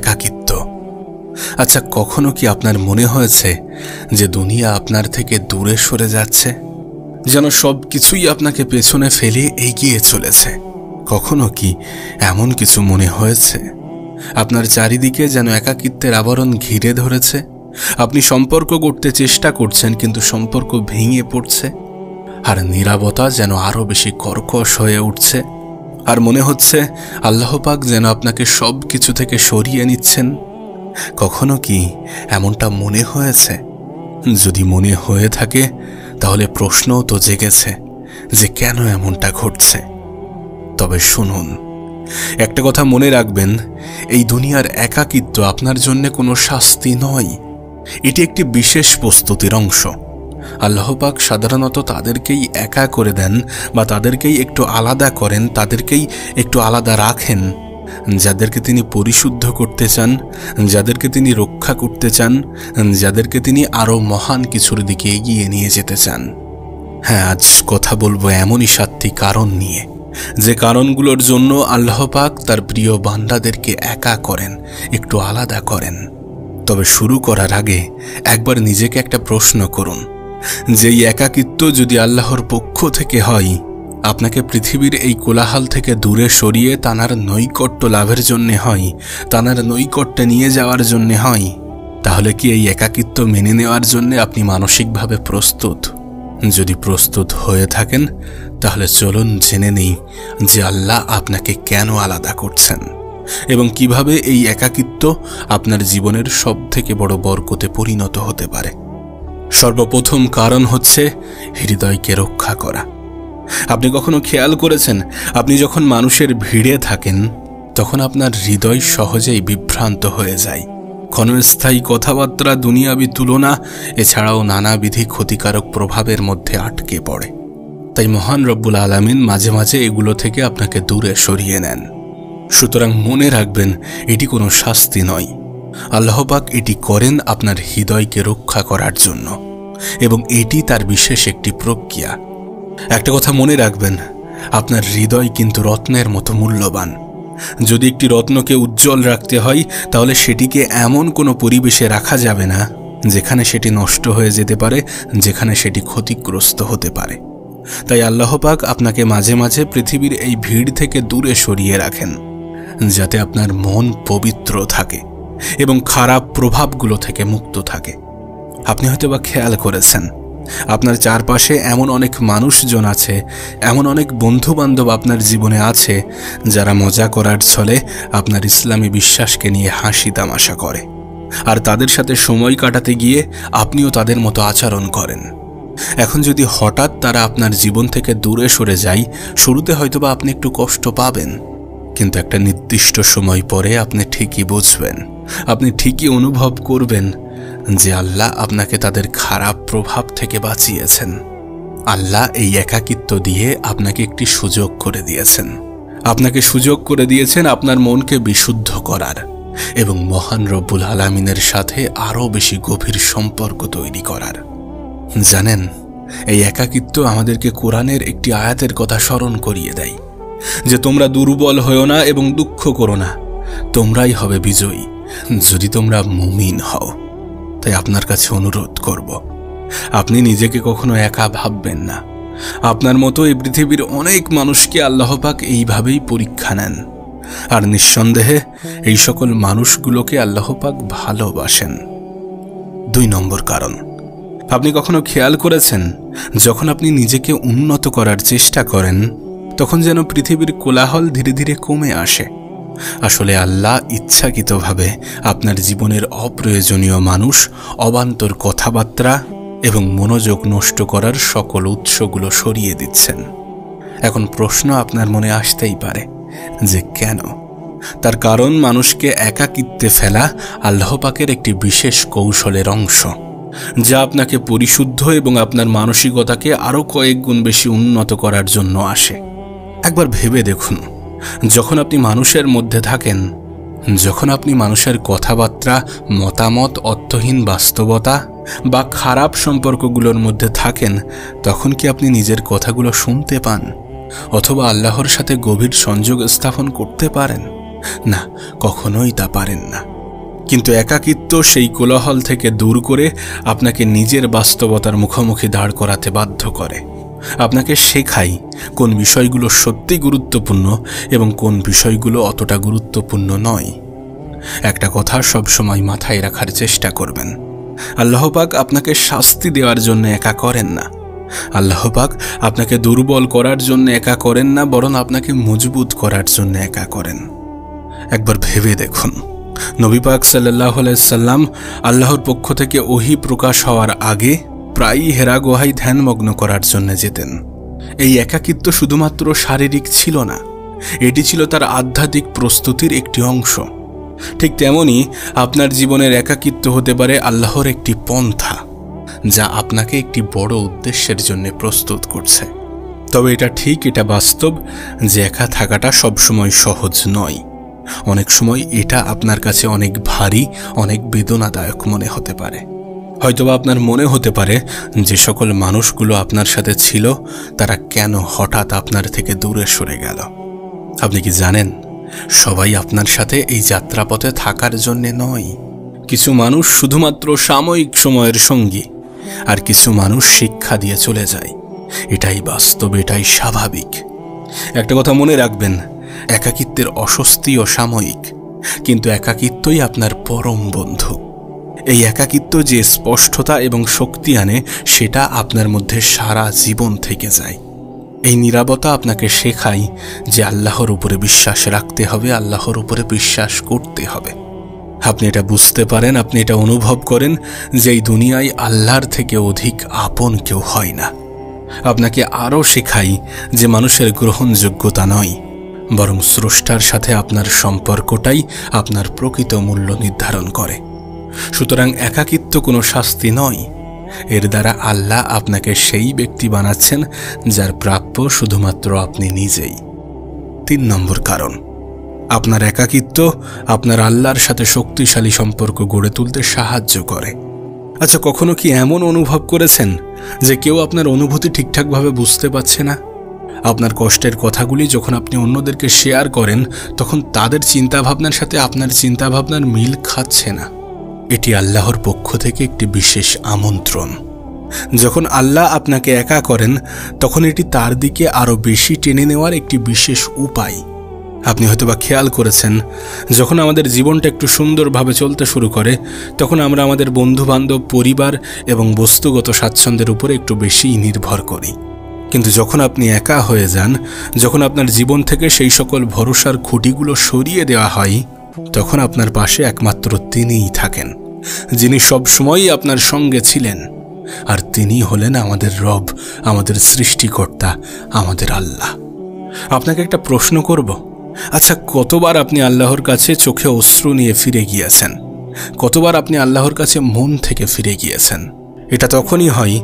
একাকিত্ব। আচ্ছা, কখনো কি আপনার মনে হয়েছে যে দুনিয়া আপনার থেকে দূরে সরে যাচ্ছে, যেন সব কিছুই আপনাকে পেছনে ফেলে এগিয়ে চলেছে? কখনো কি এমন কিছু মনে হয়েছে আপনার চারিদিকে যেন একাকিত্বের আবরণ ঘিরে ধরেছে? আপনি সম্পর্ক গড়তে চেষ্টা করছেন, কিন্তু সম্পর্ক ভেঙে পড়ছে, আর নীরবতা যেন আরো বেশি কর্কশ হয়ে উঠছে, আর মনে হচ্ছে আল্লাহ পাক যেন আপনাকে সব কিছু থেকে সরিয়ে নিচ্ছেন? কখনো কি এমনটা মনে হয়েছে? যদি মনে হয়ে থাকে তাহলে প্রশ্নও তো জেগেছে যে কেন এমনটা ঘটছে। তবে শুনুন, একটা কথা মনে রাখবেন, এই দুনিয়ার একাকিত্ব আপনার জন্য কোনো শাস্তি নয়, এটি একটি বিশেষ প্রস্তুতির অংশ। আল্লাহ পাক সাধারণত তাদেরকেই একা করে দেন বা তাদেরকেই একটু আলাদা করেন, তাদেরকেই একটু আলাদা রাখেন যাদেরকে তিনি পরিশুদ্ধ করতে চান, যাদেরকে তিনি রক্ষা করতে চান, যাদেরকে তিনি আরও মহান কিছুর দিকে এগিয়ে নিয়ে যেতে চান। হ্যাঁ, আজ কথা বলবো এমনই 7টি কারণ নিয়ে, যে কারণগুলোর জন্য আল্লাহ পাক তার প্রিয় বান্দাদেরকে একা করেন, একটু আলাদা করেন। তবে শুরু করার আগে একবার নিজেকে একটা প্রশ্ন করুন, যে এই একাকিত্ব যদি আল্লাহর পক্ষ থেকে হয়, আপনাকে পৃথিবীর এই কোলাহল থেকে দূরে সরিয়ে তানার নৈকট্য লাভের জন্যে হয়, তানার নৈকট্যে নিয়ে যাওয়ার জন্যে হয়, তাহলে কি এই একাকিত্ব মেনে নেওয়ার জন্যে আপনি মানসিকভাবে প্রস্তুত? যদি প্রস্তুত হয়ে থাকেন তাহলে চলুন জেনে নেই যে আল্লাহ আপনাকে কেন আলাদা করছেন এবং কিভাবে এই একাকিত্ব আপনার জীবনের সবথেকে বড় বরকতে পরিণত হতে পারে। সর্বপ্রথম কারণ হচ্ছে হৃদয়কে রক্ষা করা। আপনি কখনো খেয়াল করেছেন, আপনি যখন মানুষের ভিড়ে থাকেন তখন আপনার হৃদয় সহজেই বিভ্রান্ত হয়ে যায়। ক্ষণস্থায়ী কথাবার্তা, দুনিয়াবি তুলনা, এছাড়াও নানাবিধি ক্ষতিকারক প্রভাবের মধ্যে আটকে পড়ে। তাই মহান রব্বুল আলামিন মাঝে মাঝে এগুলো থেকে আপনাকে দূরে সরিয়ে নেন। সুতরাং মনে রাখবেন, এটি কোনো শাস্তি নয়। আল্লাহ পাক এটি করেন আপনার হৃদয়কে রক্ষা করার জন্য, এবং এটি তার বিশেষ একটি প্রক্রিয়া। একটা কথা মনে রাখবেন, আপনার হৃদয় কিন্তু রত্নের মতো মূল্যবান। যদি একটি রত্নকে উজ্জ্বল রাখতে হয় তাহলে সেটিকে এমন কোনো পরিবেশে রাখা যাবে না যেখানে সেটি নষ্ট হয়ে যেতে পারে, যেখানে সেটি ক্ষতিগ্রস্ত হতে পারে। তাই আল্লাহ পাক আপনাকে মাঝে মাঝে পৃথিবীর এই ভিড় থেকে দূরে সরিয়ে রাখেন, যাতে আপনার মন পবিত্র থাকে এবং খারাপ প্রভাবগুলো থেকে মুক্ত থাকে। আপনি হয়তোবা খেয়াল করেছেন, আপনার চারপাশে এমন অনেক মানুষজন আছে, এমন অনেক বন্ধুবান্ধব আপনার জীবনে আছে যারা মজা করার ছলে আপনার ইসলামী বিশ্বাসকে নিয়ে হাসি তামাশা করে, আর তাদের সাথে সময় কাটাতে গিয়ে আপনিও তাদের মতো আচরণ করেন। এখন যদি হঠাৎ তারা আপনার জীবন থেকে দূরে সরে যায়, শুরুতে হয়তোবা আপনি একটু কষ্ট পাবেন, কিন্তু একটা নির্দিষ্ট সময় পরে আপনি ঠিকই বুঝবেন, আপনি ঠিকই অনুভব করবেন যে আল্লাহ আপনাকে তাদের খারাপ প্রভাব থেকে বাঁচিয়েছেন। আল্লাহ এই একাকিত্ব দিয়ে আপনাকে একটি সুযোগ করে দিয়েছেন, আপনার মনকে বিশুদ্ধ করার এবং মহান রব্বুল আলামিনের সাথে আরও বেশি গভীর সম্পর্ক তৈরি করার। জানেন, এই একাকিত্ব আমাদেরকে কোরআনের একটি আয়াতের কথা স্মরণ করিয়ে দেয়, যে তোমরা দুর্বল হও না এবং দুঃখ করো না, তোমরাই হবে বিজয়ী যদি তোমরা মুমিন হও। তাই আপনার কাছে অনুরোধ করব, আপনি নিজেকে কখনো একা ভাববেন না। আপনার মতো এই পৃথিবীর অনেক মানুষকে আল্লাহ পাক এইভাবেই পরীক্ষা নেন, আর নিঃসন্দেহে এই সকল মানুষগুলোকে আল্লাহ পাক ভালোবাসেন। 2 নম্বর কারণ, আপনি কখনো খেয়াল করেছেন, যখন আপনি নিজেকে উন্নত করার চেষ্টা করেন তখন যেন পৃথিবীর কোলাহল ধীরে ধীরে কমে আসে। আসলে আল্লাহ ইচ্ছাকৃতভাবে আপনার জীবনের অপ্রয়োজনীয় মানুষ, অবান্তর কথাবার্তা এবং মনোযোগ নষ্ট করার সকল উৎসগুলো সরিয়ে দিচ্ছেন। এখন প্রশ্ন আপনার মনে আসতেই পারে যে কেন? তার কারণ মানুষকে একাকিত্বে ফেলা আল্লাহ পাকের একটি বিশেষ কৌশলের অংশ, যা আপনাকে পরিশুদ্ধ এবং আপনার মানসিকতাকে আরও কয়েক গুণ বেশি উন্নত করার জন্য আসে। একবার ভেবে দেখুন, যখন আপনি মানুষের মধ্যে থাকেন, যখন আপনি মানুষের কথাবার্তা, মতামত, অর্থহীন বাস্তবতা বা খারাপ সম্পর্কগুলোর মধ্যে থাকেন, তখন কি আপনি নিজের কথাগুলো শুনতে পান অথবা আল্লাহর সাথে গভীর সংযোগ স্থাপন করতে পারেন? না, কখনোই তা পারেন না। কিন্তু একাকিত্ব সেই কোলাহল থেকে দূর করে আপনাকে নিজের বাস্তবতার মুখোমুখি দাঁড় করাতে বাধ্য করে। আপনাকে শেখায় কোন বিষয়গুলো সত্যি গুরুত্বপূর্ণ এবং কোন বিষয়গুলো অতটা গুরুত্বপূর্ণ নয়। একটা কথা সবসময় মাথায় রাখার চেষ্টা করবেন, আল্লাহ পাক আপনাকে শাস্তি দেওয়ার জন্য একা করেন না। আল্লাহ পাক আপনাকে দুর্বল করার জন্য একা করেন না, বরং আপনাকে মজবুত করার জন্য একা করেন। একবার ভেবে দেখুন, নবী পাক সাল্লাল্লাহু আলাইহি সাল্লাম আল্লাহর পক্ষ থেকে ওহী প্রকাশ হওয়ার আগে প্রায়ই হেরা গুহায় ধ্যানমগ্ন করার জন্য যেতেন। এই একাকিত্ব শুধুমাত্র শারীরিক ছিল না, এটি ছিল তার আধ্যাত্মিক প্রস্তুতির একটি অংশ। ঠিক তেমনি আপনার জীবনের একাকিত্ব হতে পারে আল্লাহর একটি পন্থা, যা আপনাকে একটি বড় উদ্দেশ্যের জন্য প্রস্তুত করছে। তবে এটা বাস্তব যে একা থাকাটা সবসময় সহজ নয়। অনেক সময় এটা আপনার কাছে অনেক ভারী, অনেক বেদনাদায়ক মনে হতে পারে। হয়তোবা আপনার মনে হতে পারে যে সকল মানুষগুলো আপনার সাথে ছিল তারা কেন হঠাৎ আপনার থেকে দূরে সরে গেল। আপনি কি জানেন, সবাই আপনার সাথে এই যাত্রাপথে থাকার জন্যে নয়। কিছু মানুষ শুধুমাত্র সাময়িক সময়ের সঙ্গী, আর কিছু মানুষ শিক্ষা দিয়ে চলে যায়। এটাই বাস্তব, এটাই স্বাভাবিক। একটা কথা মনে রাখবেন, একাকিত্বের অস্বস্তিও সাময়িক, কিন্তু একাকিত্বই আপনার পরম বন্ধু। এই একাকিত্ব যে স্পষ্টতা এবং শক্তি আনে, সেটা আপনার মধ্যে সারা জীবন থেকে যায়। এই নীরবতা আপনাকে শেখায় যে আল্লাহর উপরে বিশ্বাস রাখতে হবে, আল্লাহর উপরে বিশ্বাস করতে হবে। আপনি এটা বুঝতে পারেন, আপনি এটা অনুভব করেন যে এই দুনিয়ায় আল্লাহর থেকে অধিক আপন কেউ হয় না। আপনাকে আরও শেখায় যে মানুষের গ্রহণযোগ্যতা নয়, বরং স্রষ্টার সাথে আপনার সম্পর্কটাই আপনার প্রকৃত মূল্য নির্ধারণ করে। সুতরাং একাকিত্ব কোনো শাস্তি নয়, এর দ্বারা আল্লাহ আপনাকে সেই ব্যক্তি বানাচ্ছেন যার প্রাপ্য শুধুমাত্র আপনি নিজেই। 3 নম্বর কারণ, আপনার একাকিত্ব আপনার আল্লাহর সাথে শক্তিশালী সম্পর্ক গড়ে তুলতে সাহায্য করে। আচ্ছা, কখনো কি এমন অনুভব করেছেন যে কেউ আপনার অনুভূতি ঠিকঠাকভাবে বুঝতে পারছে না? আপনার কষ্টের কথাগুলি যখন আপনি অন্যদেরকে শেয়ার করেন, তখন তাদের চিন্তাভাবনার সাথে আপনার চিন্তাভাবনার মিল খাচ্ছে না। এটি আল্লাহর পক্ষ থেকে একটি বিশেষ আমন্ত্রণ। যখন আল্লাহ আপনাকে একা করেন, তখন এটি তার দিকে আরও বেশি টেনে নেওয়ার একটি বিশেষ উপায়। আপনি হয়তোবা খেয়াল করেছেন, যখন আমাদের জীবনটা একটু সুন্দরভাবে চলতে শুরু করে, তখন আমরা আমাদের বন্ধুবান্ধব, পরিবার এবং বস্তুগত স্বাচ্ছন্দ্যের উপরে একটু বেশিই নির্ভর করি। কিন্তু যখন আপনি একা হয়ে যান, যখন আপনার জীবন থেকে সেই সকল ভরসার খুঁটিগুলো সরিয়ে দেওয়া হয়, তখন আপনার পাশে একমাত্র তিনিই থাকেন, যিনি সবসময়ই আপনার সঙ্গে ছিলেন। আর তিনি হলেন আমাদের রব, আমাদের সৃষ্টিকর্তা, আমাদের আল্লাহ। আপনাকে একটা প্রশ্ন করব, আচ্ছা, কতবার আপনি আল্লাহর কাছে চোখে অশ্রু নিয়ে ফিরে গিয়েছেন? কতবার আপনি আল্লাহর কাছে মন থেকে ফিরে গিয়েছেন? এটা তখনই হয়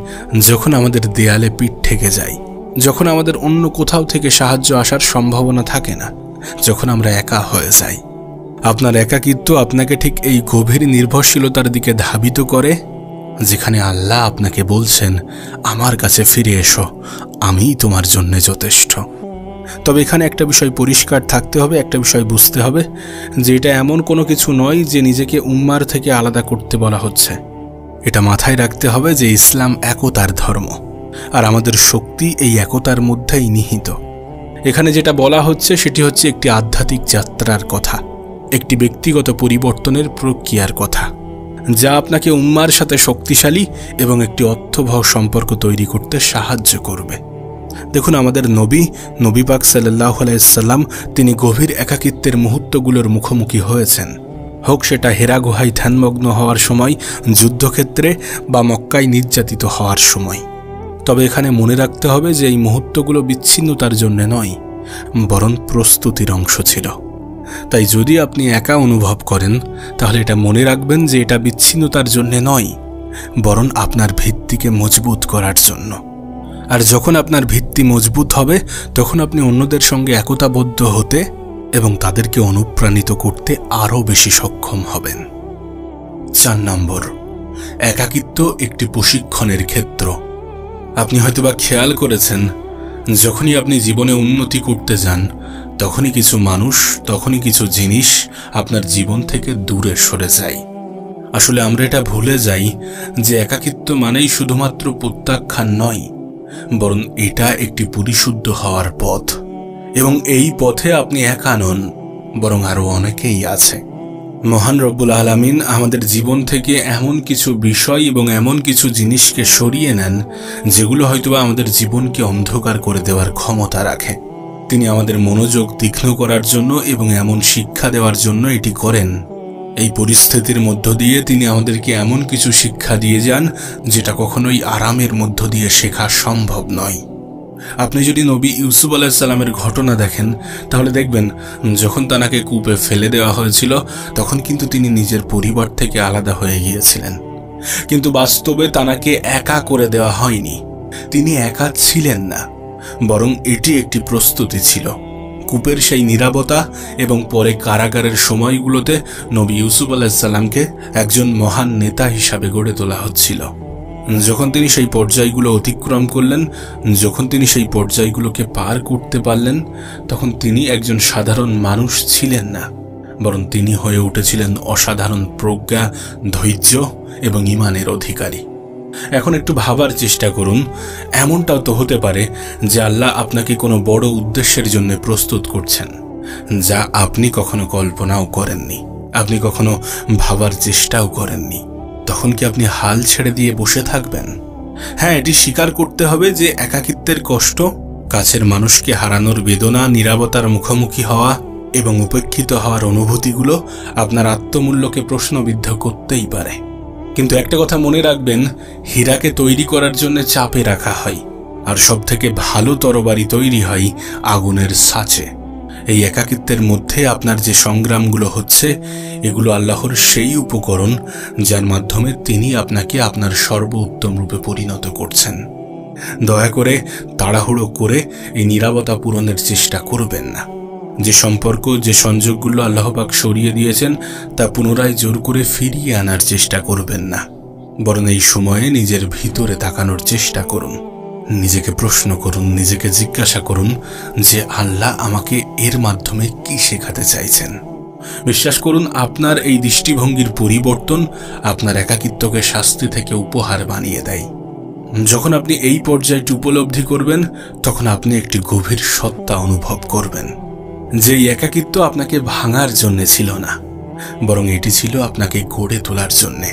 যখন আমাদের দেয়ালে পিঠ ঠেকে যায়, যখন আমাদের অন্য কোথাও থেকে সাহায্য আসার সম্ভাবনা থাকে না, যখন আমরা একা হয়ে যাই। আপনার একাকিত্ব আপনাকে ঠিক এই গভীর নির্ভরশীলতার দিকে ধাবিত করে, যেখানে আল্লাহ আপনাকে বলছেন, আমার কাছে ফিরে এসো, আমিই তোমার জন্য যথেষ্ট। তবে এখানে একটা বিষয় পরিষ্কার থাকতে হবে, একটা বিষয় বুঝতে হবে যে এটা এমন কোনো কিছু নয় যে নিজেকে উম্মার থেকে আলাদা করতে বলা হচ্ছে। এটা মাথায় রাখতে হবে যে ইসলাম একতার ধর্ম, আর আমাদের শক্তি এই একতার মধ্যেই নিহিত। এখানে যেটা বলা হচ্ছে সেটি হচ্ছে একটি আধ্যাত্মিক যাত্রার কথা, একটি ব্যক্তিগত পরিবর্তনের প্রক্রিয়ার কথা, যা আপনাকে উম্মার সাথে শক্তিশালী এবং একটি অর্থবহ সম্পর্ক তৈরি করতে সাহায্য করবে। দেখুন, আমাদের নবী পাক সাল্লাল্লাহু আলাইহি সাল্লাম তিনি গভীর একাকিত্বের মুহূর্তগুলোর মুখোমুখি হয়েছেন, হোক সেটা হেরা গুহায় ধ্যানমগ্ন হওয়ার সময়, যুদ্ধক্ষেত্রে বা মক্কায় নির্যাতিত হওয়ার সময়। তবে এখানে মনে রাখতে হবে যে এই মুহূর্তগুলো বিচ্ছিন্নতার জন্য নয়, বরং প্রস্তুতির অংশ ছিল। তাই যদি আপনি একা অনুভব করেন, তাহলে এটা মনে রাখবেন যে এটা বিচ্ছিন্নতার জন্য নয়, বরং আপনার ভিত্তিকে মজবুত করার জন্য। আর যখন আপনার ভিত্তি মজবুত হবে, তখন আপনি অন্যদের সঙ্গে একতাবদ্ধ হতে এবং তাদেরকে অনুপ্রাণিত করতে আরও বেশি সক্ষম হবেন। 4 নম্বর, একাকিত্ব একটি প্রশিক্ষণের ক্ষেত্র। আপনি হয়তোবা খেয়াল করেছেন, যখনই আপনি জীবনে উন্নতি করতে যান, তখনই কিছু মানুষ, তখনই কিছু জিনিস আপনার জীবন থেকে দূরে সরে যায়। আসলে আমরা এটা ভুলে যাই যে একাকিত্ব মানেই শুধুমাত্র প্রত্যাখ্যান নয়, বরং এটা একটি পরিশুদ্ধ হওয়ার পথ। এবং এই পথে আপনি একা নন, বরং আরো অনেকেই আছে। মহান রব্বুল আলামিন আমাদের জীবন থেকে এমন কিছু বিষয় এবং এমন কিছু জিনিসকে সরিয়ে নেন যেগুলো হয়তোবা আমাদের জীবনকে অন্ধকার করে দেওয়ার ক্ষমতা রাখে। তিনি আমাদের মনোযোগ তীক্ষ্ণ করার জন্য এবং এমন শিক্ষা দেওয়ার জন্য এটি করেন। এই পরিস্থিতির মধ্য দিয়ে তিনি আমাদেরকে এমন কিছু শিক্ষা দিয়ে যান যেটা কখনোই আরামের মধ্য দিয়ে শেখা সম্ভব নয়। আপনি যদি নবী ইউসুফ আলাইহিস সালামের ঘটনা দেখেন, তাহলে দেখবেন যখন তাকে কূপে ফেলে দেওয়া হয়েছিল তখন কিন্তু তিনি নিজের পরিবার থেকে আলাদা হয়ে গিয়েছিলেন। কিন্তু বাস্তবে তাকে একা করে দেওয়া হয়নি। তিনি একা ছিলেন না, বরং এটি একটি প্রস্তুতি ছিল। কূপের সেই নীরবতা এবং পরে কারাগারের সময়গুলোতে নবী ইউসুফ আলাইহিস সালামকে একজন মহান নেতা হিসাবে গড়ে তোলা হচ্ছিল। যখন তিনি সেই পর্যায়গুলো অতিক্রম করলেন, যখন তিনি সেই পর্যায়গুলোকে পার করতে পারলেন, তখন তিনি একজন সাধারণ মানুষ ছিলেন না, বরং তিনি হয়ে উঠেছিলেন অসাধারণ প্রজ্ঞা, ধৈর্য এবং ঈমানের অধিকারী। এখন একটু ভাবার চেষ্টা করুন, এমনটাও তো হতে পারে যে আল্লাহ আপনাকে কোনো বড় উদ্দেশ্যের জন্য প্রস্তুত করছেন, যা আপনি কখনো কল্পনাও করেননি, আপনি কখনো ভাবার চেষ্টাও করেননি। তখন কি আপনি হাল ছেড়ে দিয়ে বসে থাকবেন? হ্যাঁ, এটি স্বীকার করতে হবে যে একাকিত্বের কষ্ট, কাছের মানুষকে হারানোর বেদনা, নীরবতার মুখোমুখি হওয়া এবং উপেক্ষিত হওয়ার অনুভূতিগুলো আপনার আত্মমূল্যকে প্রশ্নবিদ্ধ করতেই পারে। কিন্তু একটা কথা মনে রাখবেন, হীরাকে তৈরি করার জন্য চাপে রাখা হয়, আর সবথেকে ভালো তরবারি তৈরি হয় আগুনের ছাঁচে। এই একাকিত্বের মধ্যে আপনার যে সংগ্রামগুলো হচ্ছে, এগুলো আল্লাহর সেই উপকরণ যার মাধ্যমে তিনি আপনাকে আপনার সর্বোত্তম রূপে পরিণত করছেন। দয়া করে তাড়াহুড়ো করে এই নীরবতা পূরণের চেষ্টা করবেন না। যে সম্পর্ক, যে সংযোগগুলো আল্লাহ পাক সরিয়ে দিয়েছেন তা পুনরায় জোর করে ফিরিয়ে আনার চেষ্টা করবেন না, বরং এই সময়ে নিজের ভিতরে তাকানোর চেষ্টা করুন। নিজেকে প্রশ্ন করুন, নিজেকে জিজ্ঞাসা করুন যে আল্লাহ আমাকে এর মাধ্যমে কি শেখাতে চাইছেন। বিশ্বাস করুন, আপনার এই দৃষ্টিভঙ্গির পরিবর্তন আপনার একাকিত্বকে শাস্তি থেকে উপহার বানিয়ে দেয়। যখন আপনি এই পর্যায়টি উপলব্ধি করবেন, তখন আপনি একটি গভীর সত্তা অনুভব করবেন যে একাকিত্ব আপনাকে ভাঙার জন্য ছিল না, বরং এটি ছিল আপনাকে গড়ে তোলার জন্যে।